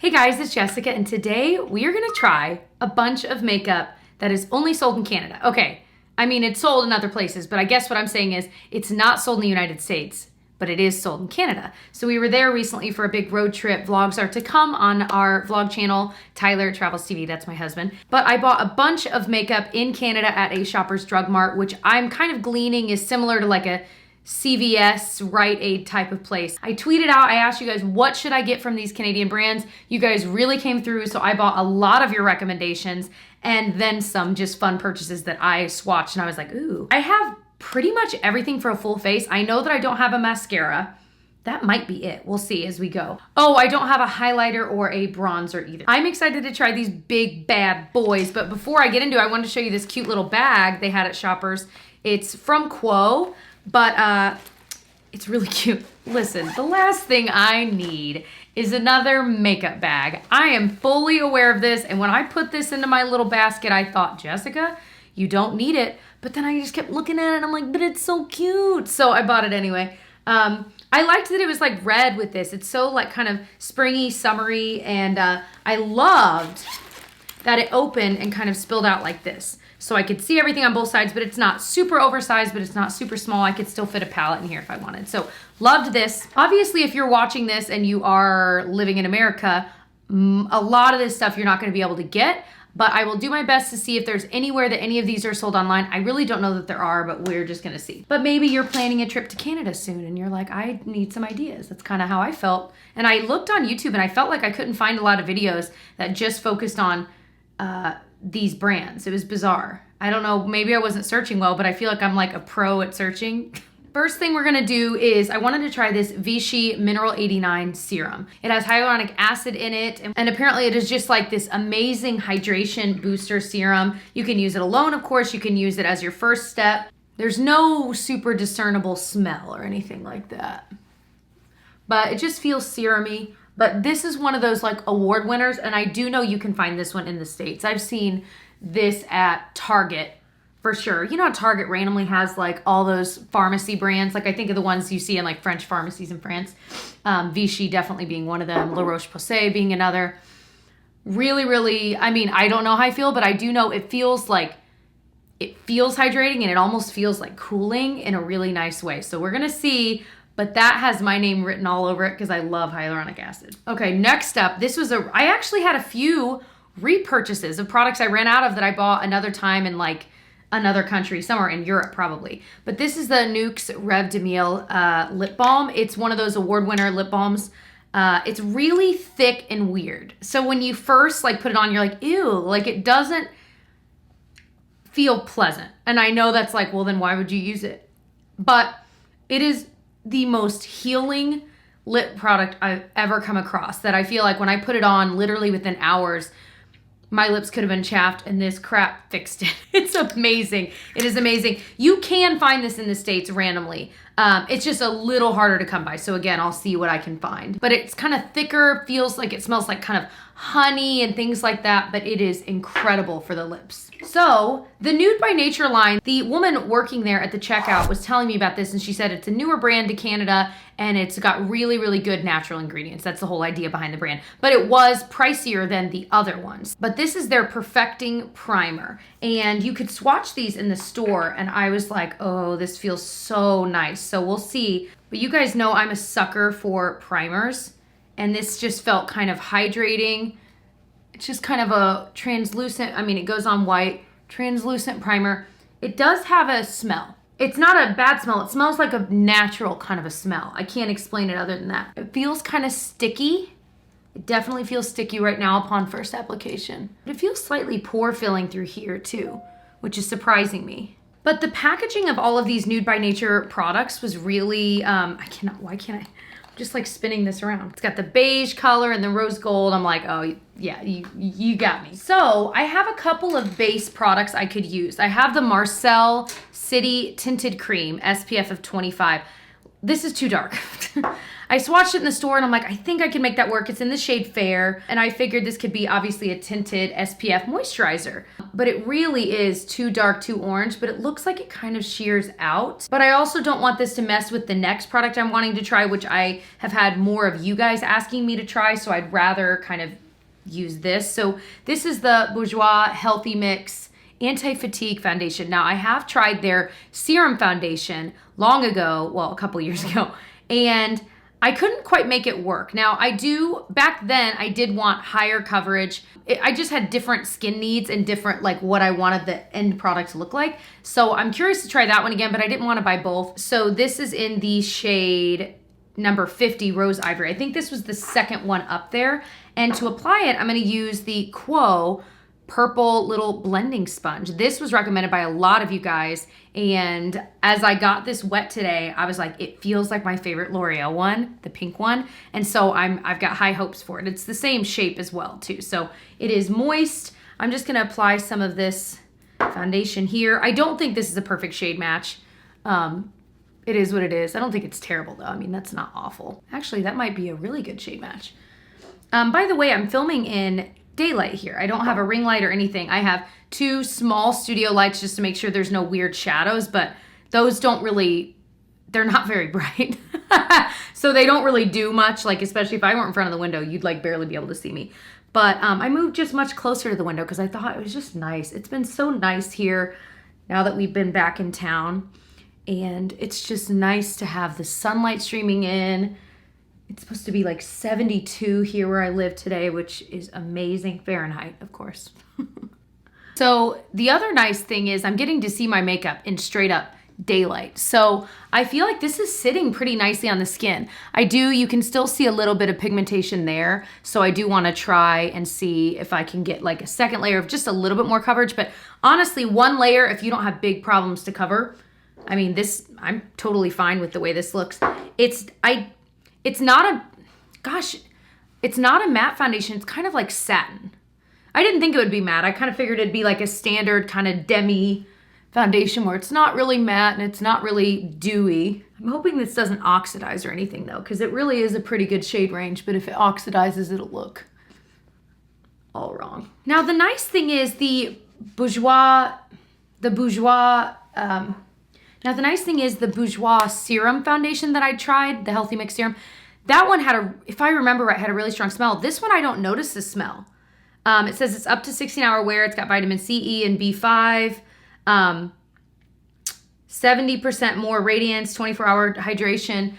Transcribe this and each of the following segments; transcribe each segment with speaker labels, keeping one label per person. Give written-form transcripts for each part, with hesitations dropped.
Speaker 1: Hey guys, it's Jessica, and today we are gonna try a bunch of makeup that is only sold in Canada. Okay, I mean, it's sold in other places, but I guess what I'm saying is it's not sold in the United States, but it is sold in Canada. So we were there recently for a big road trip. Vlogs are to come on our vlog channel, Tyler Travels TV, that's my husband. But I bought a bunch of makeup in Canada at a Shoppers Drug Mart, which I'm kind of gleaning is similar to like a CVS, Rite Aid type of place. I tweeted out, I asked you guys, what should I get from these Canadian brands? You guys really came through, so I bought a lot of your recommendations and then some just fun purchases that I swatched and I was like, ooh. I have pretty much everything for a full face. I know that I don't have a mascara. That might be it. We'll see as we go. Oh, I don't have a highlighter or a bronzer either. I'm excited to try these big bad boys, but before I get into it, I wanted to show you this cute little bag they had at Shoppers. It's from Quo, but it's really cute. Listen, the last thing I need is another makeup bag. I am fully aware of this, and when I put this into my little basket, I thought, Jessica, you don't need it. But then I just kept looking at it, and I'm like, but it's so cute. So I bought it anyway. I liked that it was like red with this. It's so like kind of springy, summery, and I loved that it opened and kind of spilled out like this. So I could see everything on both sides, but it's not super oversized, but it's not super small. I could still fit a palette in here if I wanted. So loved this. Obviously, if you're watching this and you are living in America, a lot of this stuff you're not gonna be able to get, but I will do my best to see if there's anywhere that any of these are sold online. I really don't know that there are, but we're just gonna see. But maybe you're planning a trip to Canada soon and you're like, I need some ideas. That's kind of how I felt. And I looked on YouTube and I felt like I couldn't find a lot of videos that just focused on these brands. It was bizarre. I don't know, maybe I wasn't searching well, but I feel like I'm like a pro at searching. First thing we're gonna do is I wanted to try this Vichy Mineral 89 Serum. It has hyaluronic acid in it, and apparently it is just like this amazing hydration booster serum. You can use it alone, of course. You can use it as your first step. There's no super discernible smell or anything like that, but it just feels serum-y. But this is one of those like award winners, and I do know you can find this one in the States. I've seen this at Target for sure. You know how Target randomly has like all those pharmacy brands? Like I think of the ones you see in like French pharmacies in France. Vichy definitely being one of them. La Roche-Posay being another. Really, really, I mean, I don't know how I feel, but I do know it feels hydrating and it almost feels like cooling in a really nice way. So we're gonna see. But that has my name written all over it because I love hyaluronic acid. Okay, next up, I actually had a few repurchases of products I ran out of that I bought another time in like another country, somewhere in Europe probably. But this is the Nuxe Rêve de Miel lip balm. It's one of those award winner lip balms. It's really thick and weird. So when you first like put it on, you're like, ew, like it doesn't feel pleasant. And I know that's like, well then why would you use it? But it is the most healing lip product I've ever come across, that I feel like when I put it on, literally within hours, my lips could have been chapped and this crap fixed it. It's amazing. It is amazing. You can find this in the States randomly. It's just a little harder to come by. So again, I'll see what I can find. But it's kind of thicker, feels like it smells like kind of honey and things like that, but it is incredible for the lips. So the Nude by Nature line, the woman working there at the checkout was telling me about this, and she said it's a newer brand to Canada and it's got really, really good natural ingredients. That's the whole idea behind the brand. But it was pricier than the other ones. But this is their Perfecting Primer. And you could swatch these in the store and I was like, oh, this feels so nice. So we'll see. But you guys know I'm a sucker for primers. And this just felt kind of hydrating. It's just kind of a translucent, I mean, it goes on white, translucent primer. It does have a smell. It's not a bad smell. It smells like a natural kind of a smell. I can't explain it other than that. It feels kind of sticky. It definitely feels sticky right now upon first application. But it feels slightly pore filling through here too, which is surprising me. But the packaging of all of these Nude by Nature products was really, why can't I? Just like spinning this around. It's got the beige color and the rose gold. I'm like, oh yeah, you got me. So I have a couple of base products I could use. I have the Marcelle City Tinted Cream, SPF of 25. this is too dark. I swatched it in the store and I'm like, I think I can make that work. It's in the shade Fair. And I figured this could be obviously a tinted SPF moisturizer. But it really is too dark, too orange, but it looks like it kind of shears out. But I also don't want this to mess with the next product I'm wanting to try, which I have had more of you guys asking me to try. So I'd rather kind of use this. So this is the Bourjois Healthy Mix Anti-Fatigue Foundation. Now I have tried their serum foundation long ago, well, a couple years ago, and I couldn't quite make it work. Now back then I did want higher coverage. I just had different skin needs and different like what I wanted the end product to look like. So I'm curious to try that one again, but I didn't want to buy both. So this is in the shade number 50, Rose Ivory. I think this was the second one up there. And to apply it, I'm gonna use the Quo purple little blending sponge. This was recommended by a lot of you guys, and as I got this wet today, I was like, it feels like my favorite L'Oreal one, the pink one, and so I've got high hopes for it. It's the same shape as well too, so it is moist. I'm just gonna apply some of this foundation here. I don't think this is a perfect shade match. It is what it is. I don't think it's terrible though. I mean, that's not awful. Actually, that might be a really good shade match. By the way, I'm filming in daylight here. I don't have a ring light or anything. I have two small studio lights just to make sure there's no weird shadows, but those they're not very bright. So they don't really do much, like especially if I weren't in front of the window, you'd like barely be able to see me. But I moved just much closer to the window because I thought it was just nice. It's been so nice here now that we've been back in town, and it's just nice to have the sunlight streaming in. It's supposed to be like 72 here where I live today, which is amazing. Fahrenheit, of course. So the other nice thing is I'm getting to see my makeup in straight up daylight. So I feel like this is sitting pretty nicely on the skin. You can still see a little bit of pigmentation there. So I do want to try and see if I can get like a second layer of just a little bit more coverage. But honestly, one layer, if you don't have big problems to cover, I mean, I'm totally fine with the way this looks. It's not a matte foundation. It's kind of like satin. I didn't think it would be matte. I kind of figured it'd be like a standard kind of demi foundation where it's not really matte and it's not really dewy. I'm hoping this doesn't oxidize or anything though, because it really is a pretty good shade range, but if it oxidizes, it'll look all wrong. Now, the nice thing is the Bourjois Serum foundation that I tried, the Healthy Mix Serum, that one if I remember right, had a really strong smell. This one, I don't notice the smell. It says it's up to 16-hour wear. It's got vitamin C, E, and B5. 70% more radiance, 24-hour hydration.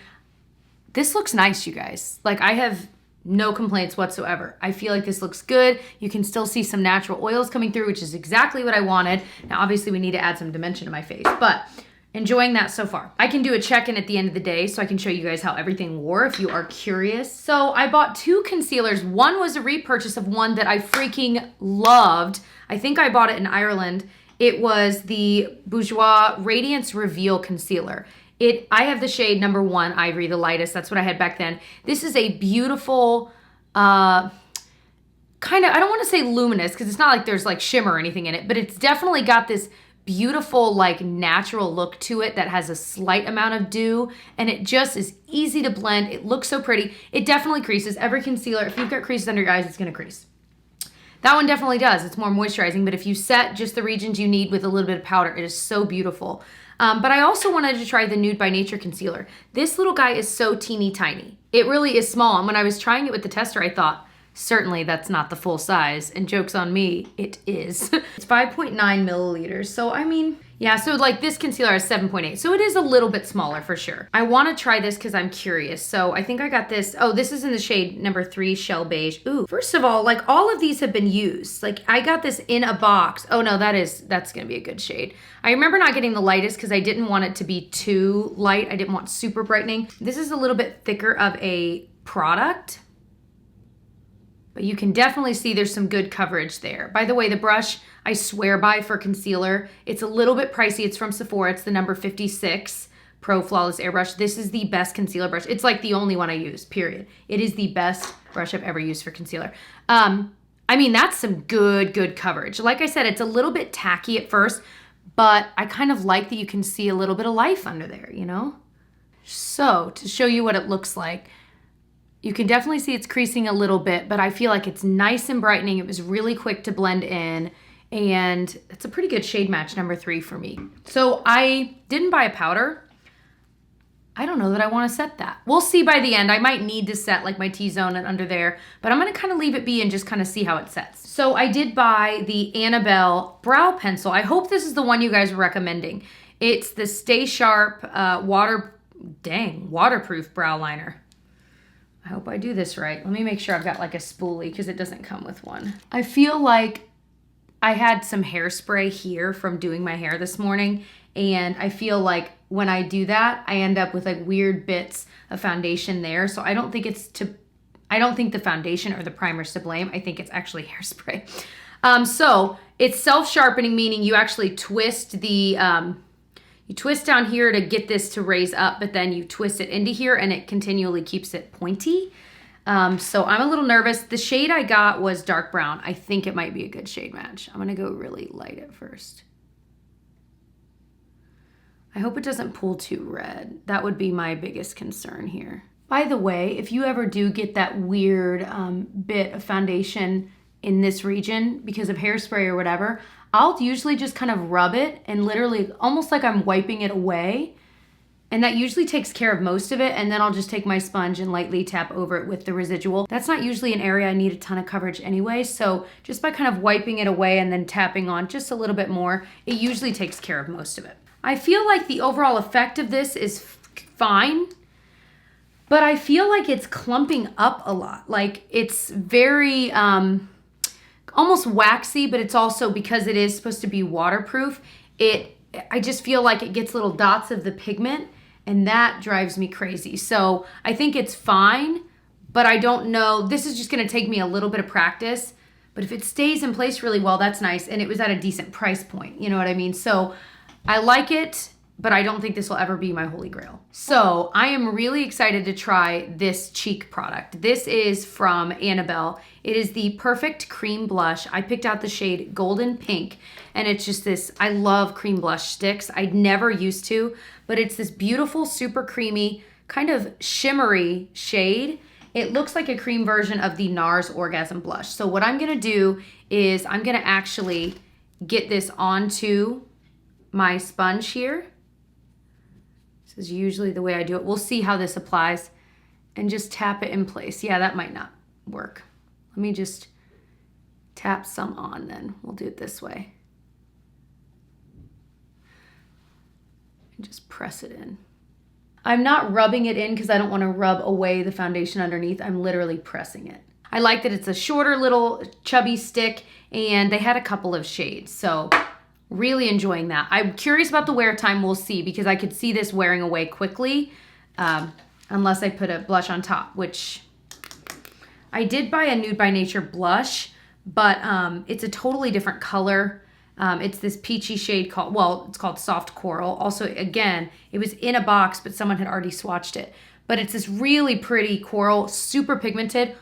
Speaker 1: This looks nice, you guys. Like, I have no complaints whatsoever. I feel like this looks good. You can still see some natural oils coming through, which is exactly what I wanted. Now, obviously, we need to add some dimension to my face, but enjoying that so far. I can do a check-in at the end of the day so I can show you guys how everything wore if you are curious. So I bought two concealers. One was a repurchase of one that I freaking loved. I think I bought it in Ireland. It was the Bourjois Radiance Reveal Concealer. I have the shade number 1, Ivory, the lightest. That's what I had back then. This is a beautiful, kind of, I don't want to say luminous because it's not like there's like shimmer or anything in it, but it's definitely got this beautiful, like natural look to it that has a slight amount of dew, and it just is easy to blend. It looks so pretty. It definitely creases. Every concealer, if you've got creases under your eyes, it's going to crease. That one definitely does. It's more moisturizing, but if you set just the regions you need with a little bit of powder, it is so beautiful. But I also wanted to try the Nude by Nature concealer. This little guy is so teeny tiny. It really is small, and when I was trying it with the tester, I thought, certainly that's not the full size, and joke's on me, it is. It's 5.9 milliliters, so I mean, yeah, so like this concealer is 7.8, so it is a little bit smaller for sure. I want to try this because I'm curious, so I think I got this. Oh, this is in the shade number 3, Shell Beige. Ooh, first of all, like all of these have been used. Like I got this in a box. Oh no, that's gonna be a good shade. I remember not getting the lightest because I didn't want it to be too light. I didn't want super brightening. This is a little bit thicker of a product, but you can definitely see there's some good coverage there. By the way, the brush I swear by for concealer, it's a little bit pricey. It's from Sephora. It's the number 56 Pro Flawless Airbrush. This is the best concealer brush. It's like the only one I use, period. It is the best brush I've ever used for concealer. I mean, that's some good coverage. Like I said, it's a little bit tacky at first, but I kind of like that you can see a little bit of life under there, you know? So to show you what it looks like, you can definitely see it's creasing a little bit, but I feel like it's nice and brightening. It was really quick to blend in, and it's a pretty good shade match, number 3 for me. So I didn't buy a powder. I don't know that I want to set that. We'll see by the end. I might need to set like my T-zone and under there, but I'm going to kind of leave it be and just kind of see how it sets. So I did buy the Annabelle brow pencil. I hope this is the one you guys are recommending. It's the Stay Sharp waterproof brow liner. I hope I do this right. Let me make sure I've got like a spoolie because it doesn't come with one. I feel like I had some hairspray here from doing my hair this morning, and I feel like when I do that, I end up with like weird bits of foundation there. So I don't think the foundation or the primer's to blame. I think it's actually hairspray. So it's self-sharpening, meaning you actually twist the, you twist down here to get this to raise up, but then you twist it into here and it continually keeps it pointy. So I'm a little nervous. The shade I got was dark brown. I think it might be a good shade match. I'm gonna go really light at first. I hope it doesn't pull too red. That would be my biggest concern here. By the way, if you ever do get that weird bit of foundation in this region because of hairspray or whatever, I'll usually just kind of rub it and literally almost like I'm wiping it away. And that usually takes care of most of it. And then I'll just take my sponge and lightly tap over it with the residual. That's not usually an area I need a ton of coverage anyway. So just by kind of wiping it away and then tapping on just a little bit more, it usually takes care of most of it. I feel like the overall effect of this is fine, but I feel like it's clumping up a lot. Like it's very almost waxy, but it's also, because it is supposed to be waterproof, I just feel like it gets little dots of the pigment, and that drives me crazy. So I think it's fine, but I don't know. This is just gonna take me a little bit of practice, but if it stays in place really well, that's nice. And it was at a decent price point, you know what I mean? So I like it, but I don't think this will ever be my holy grail. So I am really excited to try this cheek product. This is from Annabelle. It is the Perfect Cream Blush. I picked out the shade Golden Pink, and it's just this, I love cream blush sticks. I never used to, but it's this beautiful, super creamy, kind of shimmery shade. It looks like a cream version of the NARS Orgasm Blush. So what I'm gonna do is I'm gonna actually get this onto my sponge here. This is usually the way I do it. We'll see how this applies and just tap it in place. Yeah, that might not work. Let me just tap some on then. We'll do it this way. And just press it in. I'm not rubbing it in because I don't want to rub away the foundation underneath. I'm literally pressing it. I like that it's a shorter little chubby stick, and they had a couple of shades. So really enjoying that. I'm curious about the wear time. We'll see, because I could see this wearing away quickly unless I put a blush on top, which I did buy a Nude by Nature blush, but it's a totally different color. It's this peachy shade called, well, it's called Soft Coral. Also, again, it was in a box, but someone had already swatched it. But it's this really pretty coral, super pigmented.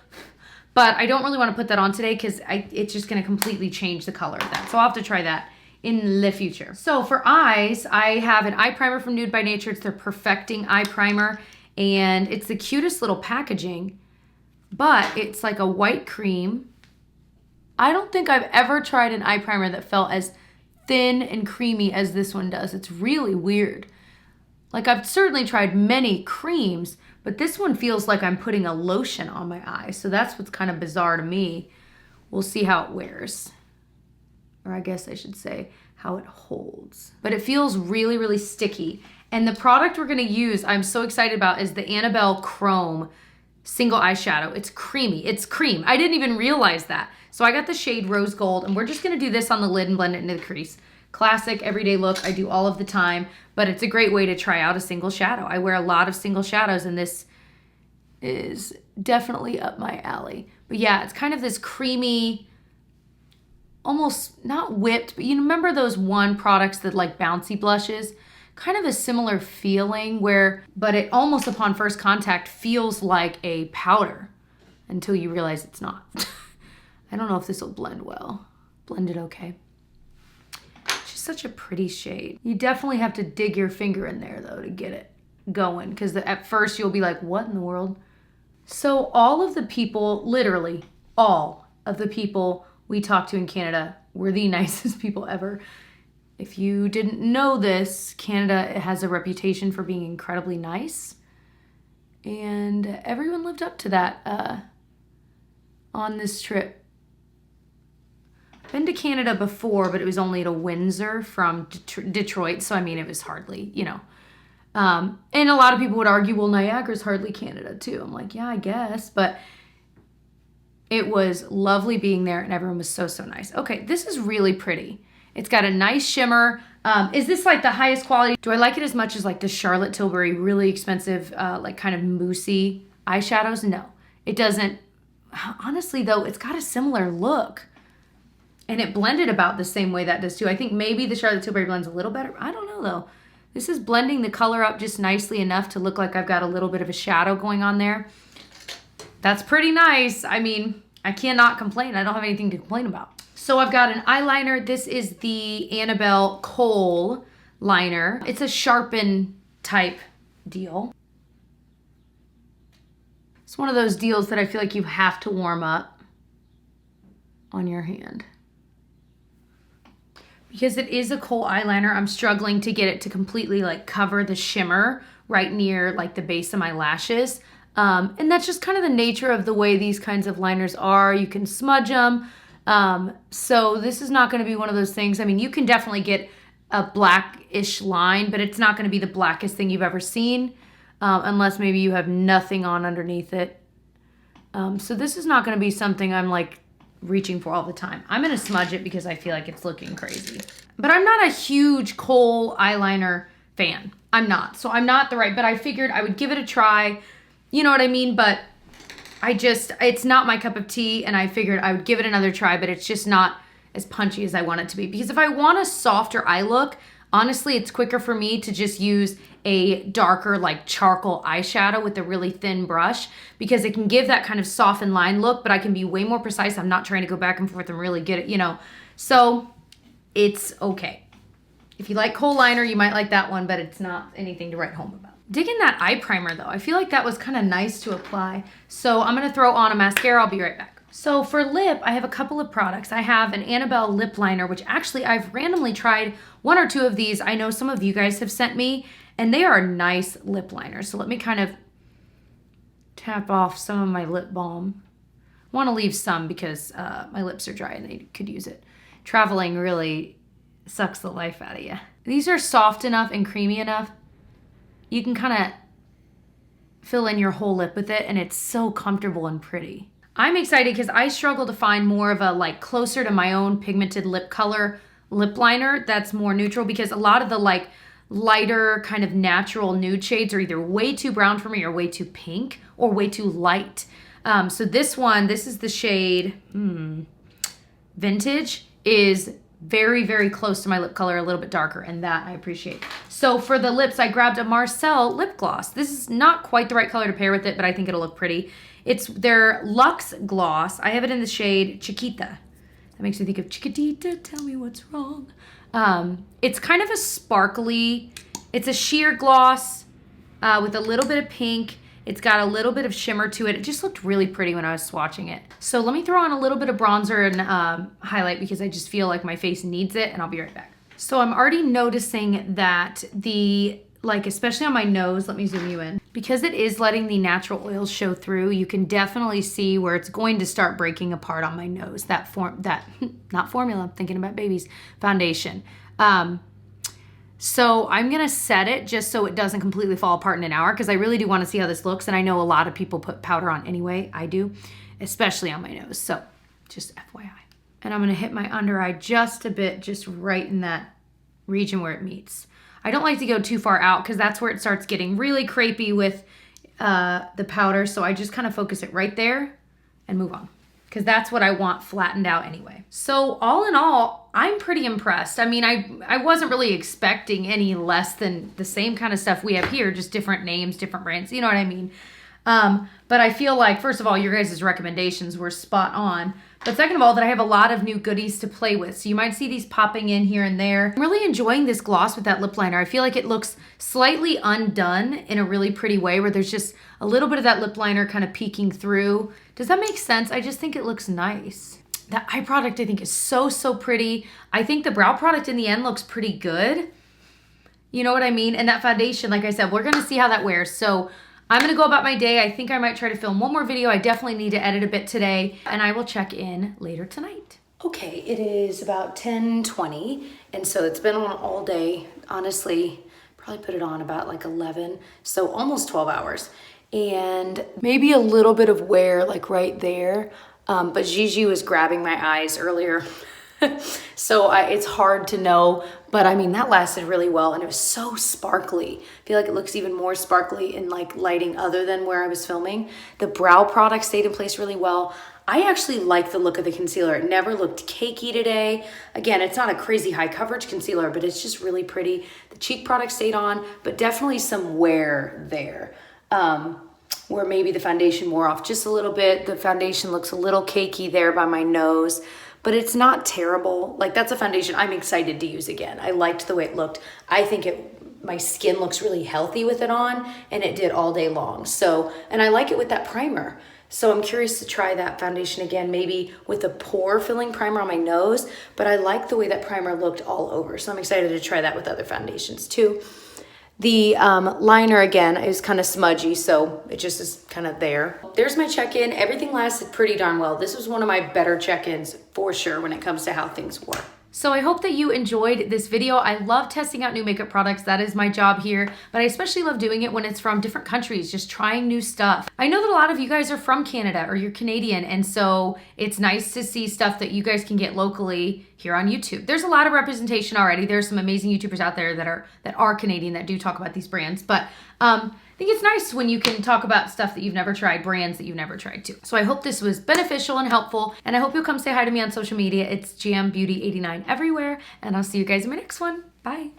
Speaker 1: But I don't really want to put that on today because it's just going to completely change the color of that. So I'll have to try that in the future. So for eyes, I have an eye primer from Nude by Nature. It's their Perfecting Eye Primer, and it's the cutest little packaging, but it's like a white cream. I don't think I've ever tried an eye primer that felt as thin and creamy as this one does. It's really weird. Like, I've certainly tried many creams, but this one feels like I'm putting a lotion on my eye. So that's what's kind of bizarre to me. We'll see how it wears. Or I guess I should say how it holds. But it feels really, really sticky. And the product we're gonna use, I'm so excited about, is the Annabelle Chrome Single Eyeshadow. It's creamy, it's cream. I didn't even realize that. So I got the shade Rose Gold, and we're just gonna do this on the lid and blend it into the crease. Classic everyday look I do all of the time, but it's a great way to try out a single shadow. I wear a lot of single shadows, and this is definitely up my alley. But yeah, it's kind of this creamy, almost not whipped, but you remember those one products that like bouncy blushes? Kind of a similar feeling but it almost upon first contact feels like a powder until you realize it's not. I don't know if this will blend well. Blended okay. It's just such a pretty shade. You definitely have to dig your finger in there though to get it. going, because at first you'll be like, what in the world? So all of the people, literally all of the people we talked to in Canada were the nicest people ever. If you didn't know this, Canada has a reputation for being incredibly nice. And everyone lived up to that on this trip. I've been to Canada before, but it was only to Windsor from Detroit. So, I mean, it was hardly, you know. And a lot of people would argue, well, Niagara's hardly Canada too. I'm like, yeah, I guess. But it was lovely being there and everyone was so, so nice. Okay, this is really pretty. It's got a nice shimmer. Is this like the highest quality? Do I like it as much as like the Charlotte Tilbury really expensive, like kind of moussey eyeshadows? No, it doesn't. Honestly though, it's got a similar look. And it blended about the same way that does too. I think maybe the Charlotte Tilbury blends a little better. I don't know though. This is blending the color up just nicely enough to look like I've got a little bit of a shadow going on there. That's pretty nice. I mean, I cannot complain. I don't have anything to complain about. So I've got an eyeliner. This is the Annabelle Kohl liner. It's a sharpen type deal. It's one of those deals that I feel like you have to warm up on your hand. Because it is a Kohl eyeliner, I'm struggling to get it to completely like cover the shimmer right near like the base of my lashes. And that's just kind of the nature of the way these kinds of liners are. You can smudge them. So this is not going to be one of those things. I mean, you can definitely get a blackish line, but it's not going to be the blackest thing you've ever seen, unless maybe you have nothing on underneath it. So this is not going to be something I'm like reaching for all the time. I'm going to smudge it because I feel like it's looking crazy. But I'm not a huge Kohl eyeliner fan. I'm not. So I'm not the right, but I figured I would give it a try. You know what I mean? But it's not my cup of tea, and I figured I would give it another try, but it's just not as punchy as I want it to be. Because if I want a softer eye look, honestly, it's quicker for me to just use a darker like charcoal eyeshadow with a really thin brush, because it can give that kind of softened line look, but I can be way more precise. I'm not trying to go back and forth and really get it, you know. So it's okay. If you like Kohl liner, you might like that one, but it's not anything to write home about. Digging that eye primer though. I feel like that was kind of nice to apply. So I'm going to throw on a mascara. I'll be right back. So for lip, I have a couple of products. I have an Annabelle lip liner, which actually I've randomly tried one or two of these. I know some of you guys have sent me, and they are nice lip liners. So let me kind of tap off some of my lip balm. I want to leave some because my lips are dry and they could use it. Traveling really sucks the life out of you. These are soft enough and creamy enough. You can kind of fill in your whole lip with it, and it's so comfortable and pretty. I'm excited because I struggle to find more of a like closer to my own pigmented lip color lip liner that's more neutral, because a lot of the like lighter kind of natural nude shades are either way too brown for me or way too pink or way too light. So this one, this is the shade Vintage, is very, very close to my lip color, a little bit darker, and that I appreciate. So for the lips, I grabbed a Marcelle lip gloss. This is not quite the right color to pair with it, but I think it'll look pretty. It's their Luxe Gloss. I have it in the shade Chiquita. That makes me think of Chiquitita, tell me what's wrong. It's kind of a sparkly, it's a sheer gloss with a little bit of pink. It's got a little bit of shimmer to it. It just looked really pretty when I was swatching it. So let me throw on a little bit of bronzer and highlight, because I just feel like my face needs it, and I'll be right back. So I'm already noticing that especially on my nose, let me zoom you in. Because it is letting the natural oils show through, you can definitely see where it's going to start breaking apart on my nose. Not formula, I'm thinking about babies, foundation. So I'm gonna set it just so it doesn't completely fall apart in an hour, because I really do wanna see how this looks, and I know a lot of people put powder on anyway. I do, especially on my nose. So just FYI. And I'm gonna hit my under eye just a bit, just right in that region where it meets. I don't like to go too far out, because that's where it starts getting really crepey with the powder. So I just kind of focus it right there and move on, because that's what I want flattened out anyway. So all in all, I'm pretty impressed. I mean, I wasn't really expecting any less than the same kind of stuff we have here, just different names, different brands, you know what I mean? But I feel like, first of all, your guys' recommendations were spot on. But second of all, that I have a lot of new goodies to play with. So you might see these popping in here and there. I'm really enjoying this gloss with that lip liner. I feel like it looks slightly undone in a really pretty way where there's just a little bit of that lip liner kind of peeking through. Does that make sense? I just think it looks nice. That eye product I think is so, so pretty. I think the brow product in the end looks pretty good. You know what I mean? And that foundation, like I said, we're gonna see how that wears. So I'm gonna go about my day. I think I might try to film one more video. I definitely need to edit a bit today, and I will check in later tonight. Okay, it is about 10:20, and so it's been on all day. Honestly, probably put it on about like 11, so almost 12 hours. And maybe a little bit of wear like right there, but Gigi was grabbing my eyes earlier. So it's hard to know, but I mean, that lasted really well and it was so sparkly. I feel like it looks even more sparkly in like lighting other than where I was filming. The brow product stayed in place really well. I actually like the look of the concealer. It never looked cakey today. Again, it's not a crazy high coverage concealer, but it's just really pretty. The cheek product stayed on, but definitely some wear there. Where maybe the foundation wore off just a little bit. The foundation looks a little cakey there by my nose, but it's not terrible. Like, that's a foundation I'm excited to use again. I liked the way it looked. I think my skin looks really healthy with it on, and it did all day long. So, and I like it with that primer. So I'm curious to try that foundation again, maybe with a pore filling primer on my nose, but I like the way that primer looked all over. So I'm excited to try that with other foundations too. The liner, again, is kind of smudgy, so it just is kind of there. There's my check-in. Everything lasted pretty darn well. This was one of my better check-ins for sure when it comes to how things were. So I hope that you enjoyed this video. I love testing out new makeup products. That is my job here, but I especially love doing it when it's from different countries, just trying new stuff. I know that a lot of you guys are from Canada or you're Canadian, and so it's nice to see stuff that you guys can get locally here on YouTube. There's a lot of representation already. There's some amazing YouTubers out there that are Canadian that do talk about these brands, but I think it's nice when you can talk about stuff that you've never tried, brands that you've never tried too. So I hope this was beneficial and helpful, and I hope you'll come say hi to me on social media. It's JamBeauty89 everywhere, and I'll see you guys in my next one. Bye.